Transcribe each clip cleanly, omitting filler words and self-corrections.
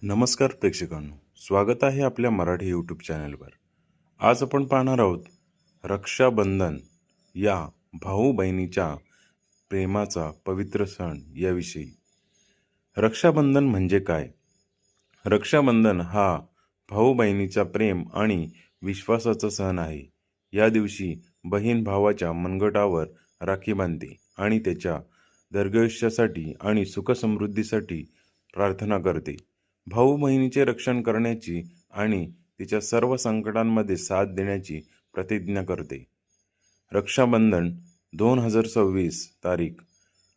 नमस्कार प्रेक्षकांनो, स्वागत आहे आपल्या मराठी यूट्यूब चॅनलवर. आज आपण पाहणार आहोत रक्षाबंधन या भाऊ बहिणीच्या प्रेमाचा पवित्र सण याविषयी. रक्षाबंधन म्हणजे काय? रक्षाबंधन हा भाऊ बहिणीचा प्रेम आणि विश्वासाचा सण आहे. या दिवशी बहीण भावाच्या मनगटावर राखी बांधते आणि त्याच्या दीर्घायुष्यासाठी आणि सुखसमृद्धीसाठी प्रार्थना करते. भाऊ बहिणीचे रक्षण करण्याची आणि तिच्या सर्व संकटांमध्ये साथ देण्याची प्रतिज्ञा करते. रक्षाबंधन 2026 तारीख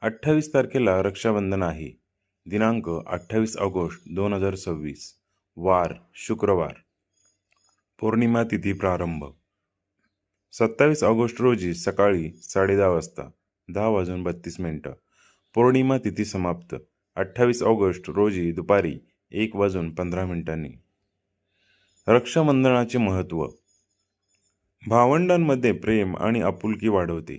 28 तारखेला रक्षाबंधन आहे. दिनांक 28 ऑगस्ट 2026, वार शुक्रवार. पौर्णिमा तिथी प्रारंभ 27 ऑगस्ट रोजी सकाळी 10:30 वाजता 10:32. पौर्णिमा तिथी समाप्त 28 ऑगस्ट रोजी दुपारी 1:15. रक्षाबंधनाचे महत्त्व. भावंडांमध्ये प्रेम आणि आपुलकी वाढवते.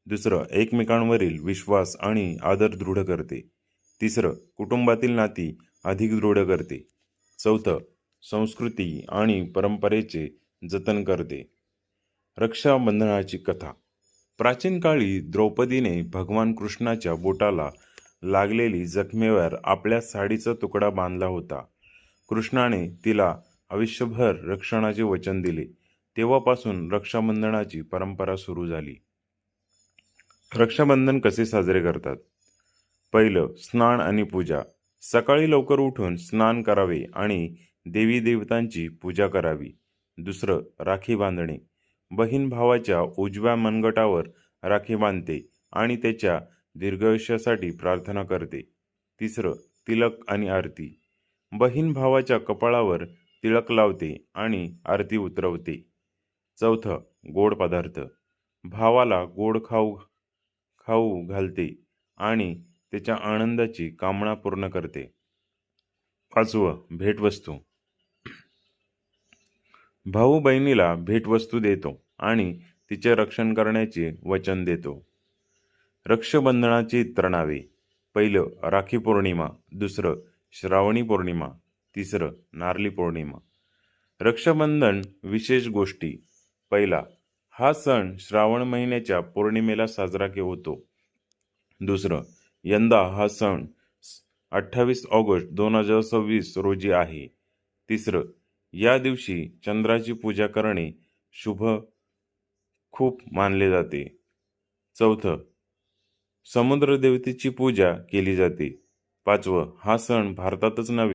दुसरं, एकमेकांवरील विश्वास आणि आदर दृढ करते. तिसरं, कुटुंबातील नाती अधिक दृढ करते. चौथं, संस्कृती आणि परंपरेचे जतन करते. रक्षाबंधनाची कथा. प्राचीन काळी द्रौपदीने भगवान कृष्णाच्या बोटाला लागलेली जखमेवर आपल्या साडीचा तुकडा बांधला होता. कृष्णाने तिला आयुष्यभर रक्षणाचे वचन दिले. तेव्हापासून रक्षाबंधनाची परंपरा सुरू झाली. रक्षाबंधन कसे साजरे करतात? पहिलं, स्नान आणि पूजा. सकाळी लवकर उठून स्नान करावे आणि देवी देवतांची पूजा करावी. दुसरं, राखी बांधणे. बहीण भावाच्या उजव्या मनगटावर राखी बांधते आणि त्याच्या दीर्घायुष्यासाठी प्रार्थना करते. तिसरं, तिलक आणि आरती. बहीण भावाच्या कपाळावर तिलक लावते आणि आरती उतरवते. चौथं, गोड पदार्थ. भावाला गोड खाऊ घालते आणि त्याच्या आनंदाची कामना पूर्ण करते. पाचवं, भेटवस्तू. भाऊ बहिणीला भेटवस्तू देतो आणि तिचे रक्षण करण्याचे वचन देतो. रक्षाबंधनाची तणावे. पहिलं, राखी पौर्णिमा. दुसरं, श्रावणी पौर्णिमा. तिसरं, नारळी पौर्णिमा. रक्षाबंधन विशेष गोष्टी. पहिला, हा सण श्रावण महिन्याच्या पौर्णिमेला साजरा होतो. दुसरं, यंदा हा सण 28 ऑगस्ट 2026 रोजी आहे. तिसरं, या दिवशी चंद्राची पूजा करणे शुभ खूप मानले जाते. चौथं, समुद्र देवतेची पूजा केली जाते. पाचवं, हा सण भारतातच नव्हे